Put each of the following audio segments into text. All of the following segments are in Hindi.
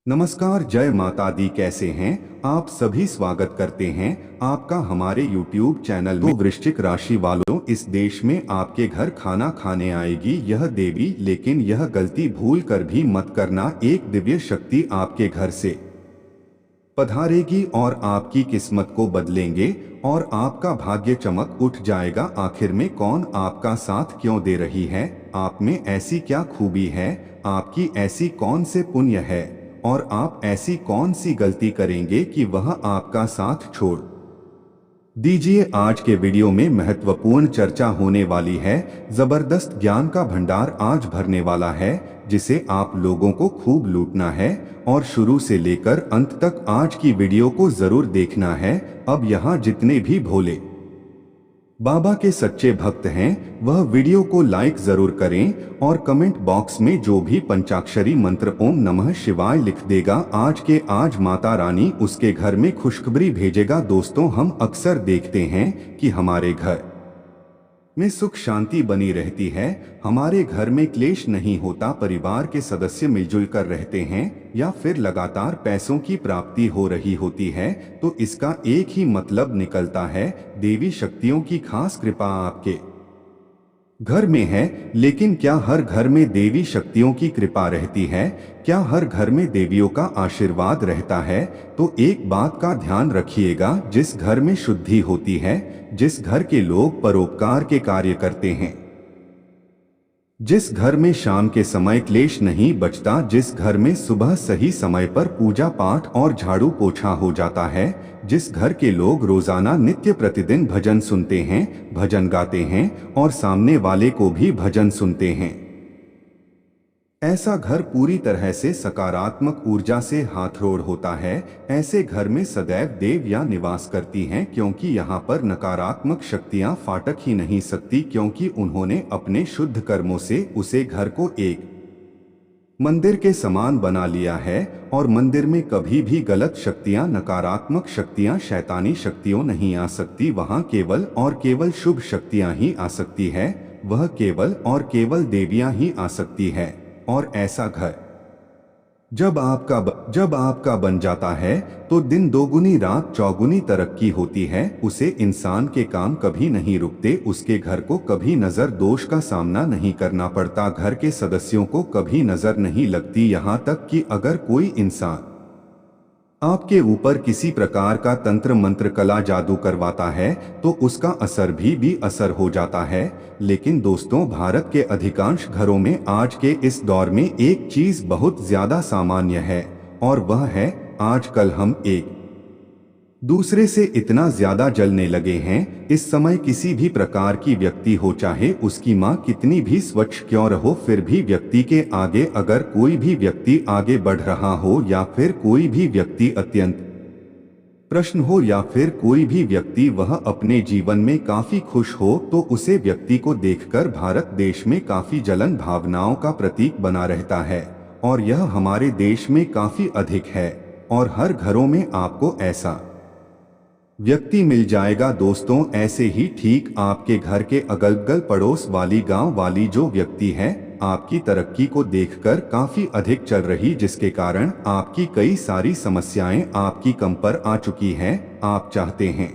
नमस्कार, जय माता दी। कैसे हैं आप सभी? स्वागत करते हैं आपका हमारे YouTube चैनल में। तो वृश्चिक राशि वालों, इस देश में आपके घर खाना खाने आएगी यह देवी, लेकिन यह गलती भूल कर भी मत करना। एक दिव्य शक्ति आपके घर से पधारेगी और आपकी किस्मत को बदलेंगे और आपका भाग्य चमक उठ जाएगा। आखिर में कौन आपका साथ क्यों दे रही है? आप में ऐसी क्या खूबी है? आपकी ऐसी कौन से पुण्य है और आप ऐसी कौन सी गलती करेंगे कि वह आपका साथ छोड़ दीजिए? आज के वीडियो में महत्वपूर्ण चर्चा होने वाली है। जबरदस्त ज्ञान का भंडार आज भरने वाला है, जिसे आप लोगों को खूब लूटना है और शुरू से लेकर अंत तक आज की वीडियो को जरूर देखना है। अब यहाँ जितने भी भोले बाबा के सच्चे भक्त हैं वह वीडियो को लाइक जरूर करें और कमेंट बॉक्स में जो भी पंचाक्षरी मंत्र ओम नमः शिवाय लिख देगा, आज के आज माता रानी उसके घर में खुशखबरी भेजेगा। दोस्तों, हम अक्सर देखते हैं कि हमारे घर में सुख शांति बनी रहती है, हमारे घर में क्लेश नहीं होता, परिवार के सदस्य मिलजुल कर रहते हैं या फिर लगातार पैसों की प्राप्ति हो रही होती है। तो इसका एक ही मतलब निकलता है, देवी शक्तियों की खास कृपा आपके घर में है। लेकिन क्या हर घर में देवी शक्तियों की कृपा रहती है? क्या हर घर में देवियों का आशीर्वाद रहता है? तो एक बात का ध्यान रखिएगा, जिस घर में शुद्धि होती है, जिस घर के लोग परोपकार के कार्य करते हैं, जिस घर में शाम के समय क्लेश नहीं बचता, जिस घर में सुबह सही समय पर पूजा पाठ और झाड़ू पोछा हो जाता है, जिस घर के लोग रोजाना नित्य प्रतिदिन भजन सुनते हैं, भजन गाते हैं और सामने वाले को भी भजन सुनते हैं, ऐसा घर पूरी तरह से सकारात्मक ऊर्जा से हाथरोड़ होता है। ऐसे घर में सदैव देवियां निवास करती हैं, क्योंकि यहाँ पर नकारात्मक शक्तियां फाटक ही नहीं सकती, क्योंकि उन्होंने अपने शुद्ध कर्मों से उसे घर को एक मंदिर के समान बना लिया है। और मंदिर में कभी भी गलत शक्तियां, नकारात्मक शक्तियां, शैतानी शक्तियों नहीं आ सकती। वहां केवल और केवल शुभ शक्तियां ही आ सकती है, वह केवल और केवल देवियां ही आ सकती है। और ऐसा घर जब आपका बन जाता है तो दिन दोगुनी रात चौगुनी तरक्की होती है। उसे इंसान के काम कभी नहीं रुकते, उसके घर को कभी नजर दोष का सामना नहीं करना पड़ता, घर के सदस्यों को कभी नजर नहीं लगती। यहाँ तक कि अगर कोई इंसान आपके ऊपर किसी प्रकार का तंत्र मंत्र कला जादू करवाता है तो उसका असर भी असर हो जाता है। लेकिन दोस्तों, भारत के अधिकांश घरों में आज के इस दौर में एक चीज बहुत ज्यादा सामान्य है, और वह है आजकल हम एक दूसरे से इतना ज्यादा जलने लगे हैं। इस समय किसी भी प्रकार की व्यक्ति हो, चाहे उसकी माँ कितनी भी स्वच्छ क्यों रहो, फिर भी व्यक्ति के आगे अगर कोई भी व्यक्ति आगे बढ़ रहा हो, या फिर कोई भी व्यक्ति अत्यंत प्रश्न हो, या फिर कोई भी व्यक्ति वह अपने जीवन में काफी खुश हो, तो उसे व्यक्ति को देखकर भारत देश में काफी जलन भावनाओं का प्रतीक बना रहता है। और यह हमारे देश में काफी अधिक है, और हर घरों में आपको ऐसा व्यक्ति मिल जाएगा। दोस्तों, ऐसे ही ठीक आपके घर के अगल बगल पड़ोस वाली गांव वाली जो व्यक्ति है, आपकी तरक्की को देखकर काफी अधिक चल रही, जिसके कारण आपकी कई सारी समस्याएं आपकी कम पर आ चुकी हैं। आप चाहते हैं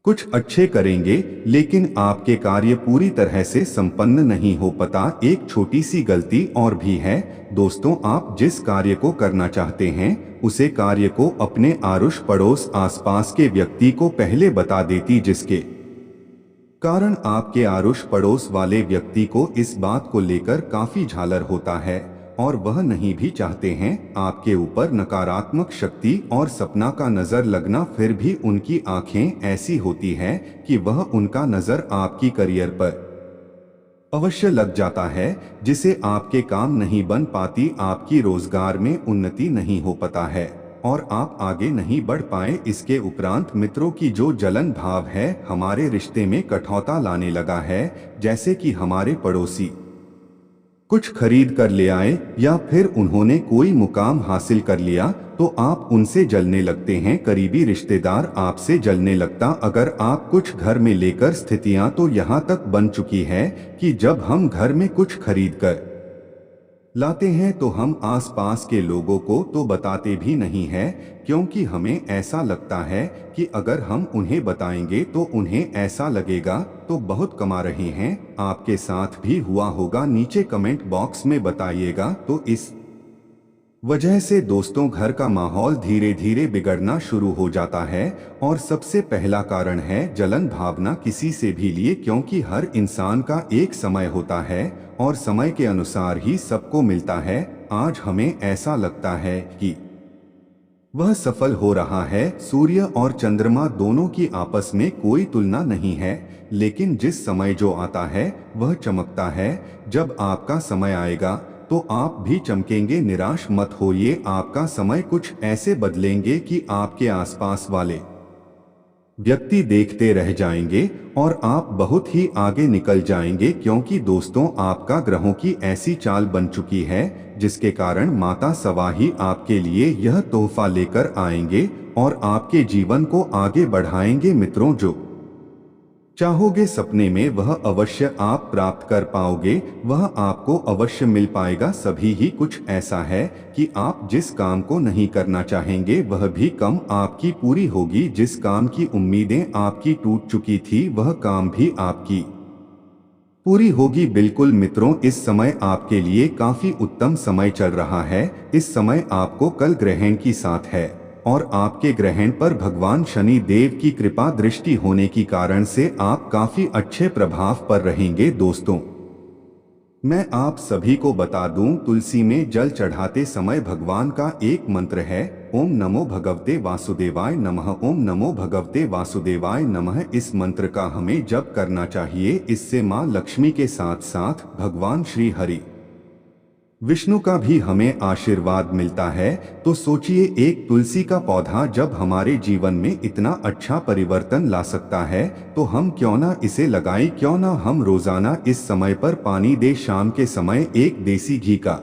कुछ अच्छे करेंगे, लेकिन आपके कार्य पूरी तरह से संपन्न नहीं हो पाता। एक छोटी सी गलती और भी है दोस्तों, आप जिस कार्य को करना चाहते हैं उसे कार्य को अपने आरुष पड़ोस आसपास के व्यक्ति को पहले बता देती, जिसके कारण आपके आरुष पड़ोस वाले व्यक्ति को इस बात को लेकर काफी झालर होता है, और वह नहीं भी चाहते हैं आपके ऊपर नकारात्मक शक्ति और सपना का नजर लगना। फिर भी उनकी आंखें ऐसी होती हैं कि वह उनका नजर आपकी करियर पर अवश्य लग जाता है, जिसे आपके काम नहीं बन पाती, आपकी रोजगार में उन्नति नहीं हो पाता है और आप आगे नहीं बढ़ पाए। इसके उपरांत मित्रों की जो जलन भाव है हमारे रिश्ते में कठौता लाने लगा है, जैसे कि हमारे पड़ोसी कुछ खरीद कर ले आए या फिर उन्होंने कोई मुकाम हासिल कर लिया तो आप उनसे जलने लगते हैं, करीबी रिश्तेदार आपसे जलने लगता। अगर आप कुछ घर में लेकर स्थितियां तो यहाँ तक बन चुकी है कि जब हम घर में कुछ खरीद कर लाते हैं तो हम आसपास के लोगों को तो बताते भी नहीं है, क्योंकि हमें ऐसा लगता है कि अगर हम उन्हें बताएंगे तो उन्हें ऐसा लगेगा तो बहुत कमा रहे हैं। आपके साथ भी हुआ होगा, नीचे कमेंट बॉक्स में बताइएगा। तो इस वजह से दोस्तों घर का माहौल धीरे धीरे बिगड़ना शुरू हो जाता है। और सबसे पहला कारण है जलन भावना किसी से भी लिए, क्योंकि हर इंसान का एक समय होता है और समय के अनुसार ही सबको मिलता है। आज हमें ऐसा लगता है कि वह सफल हो रहा है। सूर्य और चंद्रमा दोनों की आपस में कोई तुलना नहीं है, लेकिन जिस समय जो आता है वह चमकता है। जब आपका समय आएगा तो आप भी चमकेंगे। निराश मत होइए, आपका समय कुछ ऐसे बदलेंगे कि आपके आसपास वाले व्यक्ति देखते रह जाएंगे और आप बहुत ही आगे निकल जाएंगे, क्योंकि दोस्तों आपका ग्रहों की ऐसी चाल बन चुकी है जिसके कारण माता सवा ही आपके लिए यह तोहफा लेकर आएंगे और आपके जीवन को आगे बढ़ाएंगे। मित्रों, जो चाहोगे सपने में वह अवश्य आप प्राप्त कर पाओगे, वह आपको अवश्य मिल पाएगा। सभी ही कुछ ऐसा है कि आप जिस काम को नहीं करना चाहेंगे वह भी कम आपकी पूरी होगी। जिस काम की उम्मीदें आपकी टूट चुकी थी वह काम भी आपकी पूरी होगी। बिल्कुल मित्रों, इस समय आपके लिए काफी उत्तम समय चल रहा है। इस समय आपको कल ग्रहण की साथ है और आपके ग्रहण पर भगवान शनि देव की कृपा दृष्टि होने की कारण से आप काफी अच्छे प्रभाव पर रहेंगे। दोस्तों, मैं आप सभी को बता दूं, तुलसी में जल चढ़ाते समय भगवान का एक मंत्र है, ओम नमो भगवते वासुदेवाय नमः। ओम नमो भगवते वासुदेवाय नमः। इस मंत्र का हमें जप करना चाहिए। इससे मां लक्ष्मी के साथ साथ भगवान श्री हरि विष्णु का भी हमें आशीर्वाद मिलता है। तो सोचिए, एक तुलसी का पौधा जब हमारे जीवन में इतना अच्छा परिवर्तन ला सकता है तो हम क्यों ना इसे लगाएं। क्यों ना हम रोजाना इस समय पर पानी दे। शाम के समय एक देसी घी का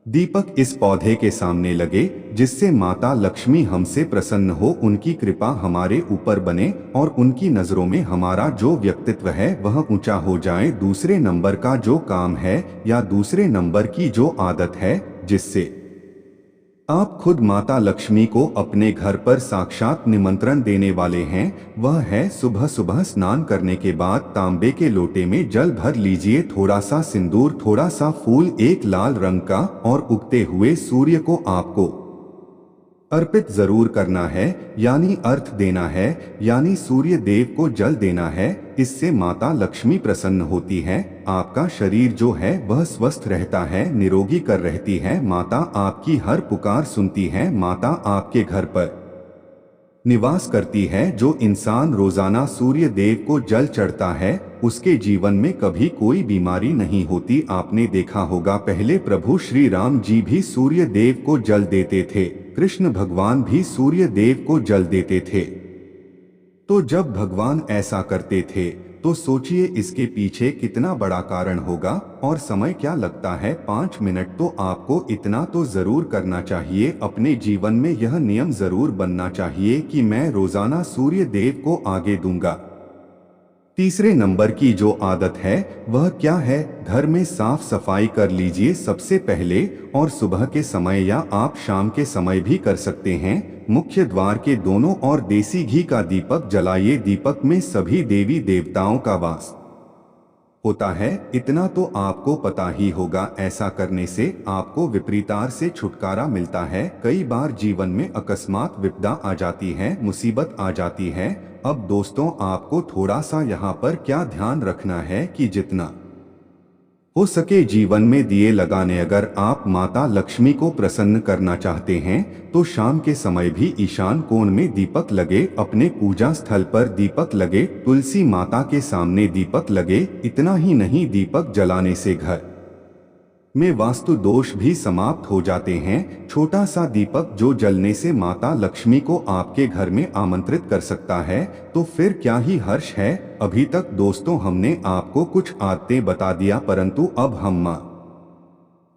दीपक इस पौधे के सामने लगे, जिससे माता लक्ष्मी हमसे प्रसन्न हो, उनकी कृपा हमारे ऊपर बने और उनकी नजरों में हमारा जो व्यक्तित्व है वह ऊंचा हो जाए। दूसरे नंबर का जो काम है या दूसरे नंबर की जो आदत है जिससे आप खुद माता लक्ष्मी को अपने घर पर साक्षात निमंत्रण देने वाले हैं, वह है सुबह सुबह स्नान करने के बाद तांबे के लोटे में जल भर लीजिए। थोड़ा सा सिंदूर, थोड़ा सा फूल, एक लाल रंग का, और उगते हुए सूर्य को आपको अर्पित जरूर करना है, यानी अर्थ देना है, यानी सूर्य देव को जल देना है। इससे माता लक्ष्मी प्रसन्न होती है। आपका शरीर जो है वह स्वस्थ रहता है, निरोगी कर रहती है। माता आपकी हर पुकार सुनती है। माता आपके घर पर निवास करती है। जो इंसान रोजाना सूर्य देव को जल चढ़ता है उसके जीवन में कभी कोई बीमारी नहीं होती। आपने देखा होगा, पहले प्रभु श्री राम जी भी सूर्य देव को जल देते थे, कृष्ण भगवान भी सूर्य देव को जल देते थे। तो जब भगवान ऐसा करते थे तो सोचिए इसके पीछे कितना बड़ा कारण होगा। और समय क्या लगता है, 5 मिनट। तो आपको इतना तो जरूर करना चाहिए, अपने जीवन में यह नियम जरूर बनना चाहिए कि मैं रोजाना सूर्य देव को आगे दूंगा। तीसरे नंबर की जो आदत है वह क्या है, घर में साफ सफाई कर लीजिए सबसे पहले, और सुबह के समय या आप शाम के समय भी कर सकते हैं। मुख्य द्वार के दोनों ओर देसी घी का दीपक जलाइए। दीपक में सभी देवी देवताओं का वास होता है, इतना तो आपको पता ही होगा। ऐसा करने से आपको विपरीतार से छुटकारा मिलता है। कई बार जीवन में अकस्मात विपदा आ जाती है, मुसीबत आ जाती है। अब दोस्तों, आपको थोड़ा सा यहाँ पर क्या ध्यान रखना है कि जितना हो सके जीवन में दिए लगाने। अगर आप माता लक्ष्मी को प्रसन्न करना चाहते हैं तो शाम के समय भी ईशान कोण में दीपक लगे, अपने पूजा स्थल पर दीपक लगे, तुलसी माता के सामने दीपक लगे। इतना ही नहीं, दीपक जलाने से घर में वास्तु दोष भी समाप्त हो जाते हैं। छोटा सा दीपक जो जलने से माता लक्ष्मी को आपके घर में आमंत्रित कर सकता है, तो फिर क्या ही हर्ष है। अभी तक दोस्तों हमने आपको कुछ आदतें बता दिया, परंतु अब हम मां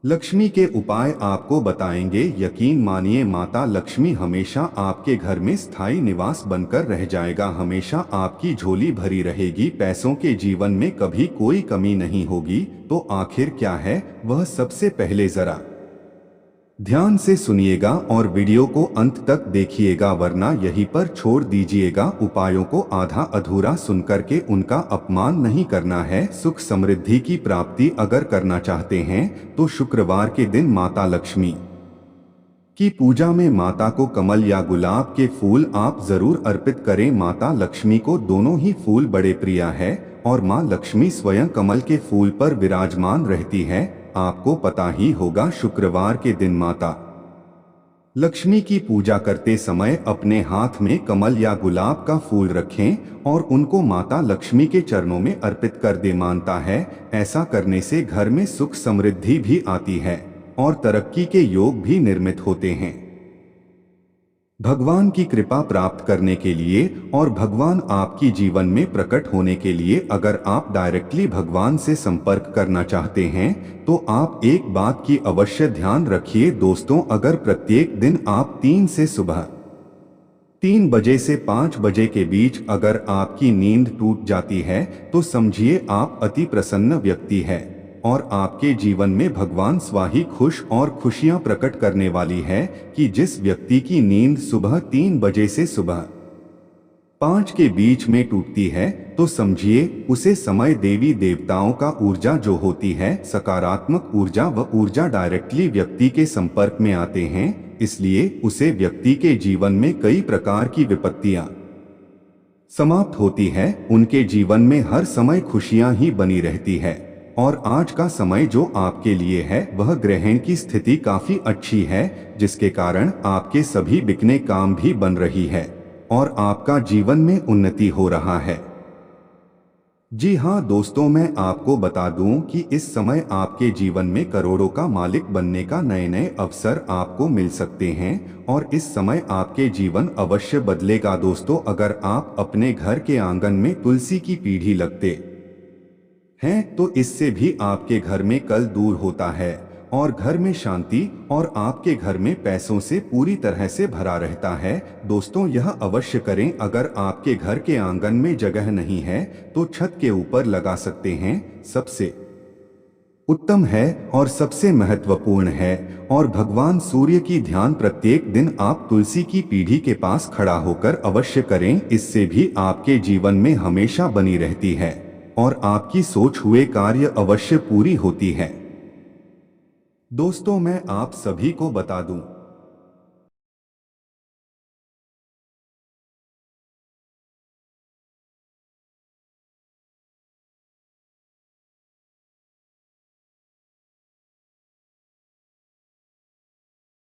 लक्ष्मी के उपाय आपको बताएंगे। यकीन मानिए माता लक्ष्मी हमेशा आपके घर में स्थायी निवास बनकर रह जाएगा। हमेशा आपकी झोली भरी रहेगी, पैसों के जीवन में कभी कोई कमी नहीं होगी। तो आखिर क्या है वह, सबसे पहले जरा ध्यान से सुनिएगा और वीडियो को अंत तक देखिएगा, वरना यहीं पर छोड़ दीजिएगा। उपायों को आधा अधूरा सुनकर के उनका अपमान नहीं करना है। सुख समृद्धि की प्राप्ति अगर करना चाहते हैं तो शुक्रवार के दिन माता लक्ष्मी की पूजा में माता को कमल या गुलाब के फूल आप जरूर अर्पित करें। माता लक्ष्मी को दोनों ही फूल बड़े प्रिय है और माँ लक्ष्मी स्वयं कमल के फूल पर विराजमान रहती है। आपको पता ही होगा, शुक्रवार के दिन माता लक्ष्मी की पूजा करते समय अपने हाथ में कमल या गुलाब का फूल रखें और उनको माता लक्ष्मी के चरणों में अर्पित कर दे। मानता है ऐसा करने से घर में सुख समृद्धि भी आती है और तरक्की के योग भी निर्मित होते हैं। भगवान की कृपा प्राप्त करने के लिए और भगवान आपकी जीवन में प्रकट होने के लिए अगर आप डायरेक्टली भगवान से संपर्क करना चाहते हैं तो आप एक बात की अवश्य ध्यान रखिए दोस्तों। अगर प्रत्येक दिन आप 3 से सुबह 3 बजे से 5 बजे के बीच अगर आपकी नींद टूट जाती है तो समझिए आप अति प्रसन्न व्यक्ति है और आपके जीवन में भगवान स्वाही खुश और खुशियां प्रकट करने वाली है कि जिस व्यक्ति की नींद सुबह 3 बजे से सुबह 5 के बीच में टूटती है तो समझिए उसे समय देवी देवताओं का ऊर्जा जो होती है सकारात्मक ऊर्जा, वह ऊर्जा डायरेक्टली व्यक्ति के संपर्क में आते हैं। इसलिए उसे व्यक्ति के जीवन में कई प्रकार की विपत्तियां समाप्त होती है। उनके जीवन में हर समय खुशियां ही बनी रहती है। और आज का समय जो आपके लिए है वह ग्रहण की स्थिति काफी अच्छी है, जिसके कारण आपके सभी बिकने काम भी बन रही है और आपका जीवन में उन्नति हो रहा है। जी हाँ दोस्तों, मैं आपको बता दूं कि इस समय आपके जीवन में करोड़ों का मालिक बनने का नए नए अवसर आपको मिल सकते हैं और इस समय आपके जीवन अवश्य बदलेगा दोस्तों। अगर आप अपने घर के आंगन में तुलसी की पीढ़ी लगते हैं तो इससे भी आपके घर में कल दूर होता है और घर में शांति और आपके घर में पैसों से पूरी तरह से भरा रहता है। दोस्तों यह अवश्य करें। अगर आपके घर के आंगन में जगह नहीं है तो छत के ऊपर लगा सकते हैं, सबसे उत्तम है और सबसे महत्वपूर्ण है। और भगवान सूर्य की ध्यान प्रत्येक दिन आप तुलसी की पीढ़ी के पास खड़ा होकर अवश्य करें। इससे भी आपके जीवन में हमेशा बनी रहती है और आपकी सोच हुए कार्य अवश्य पूरी होती है। दोस्तों मैं आप सभी को बता दूं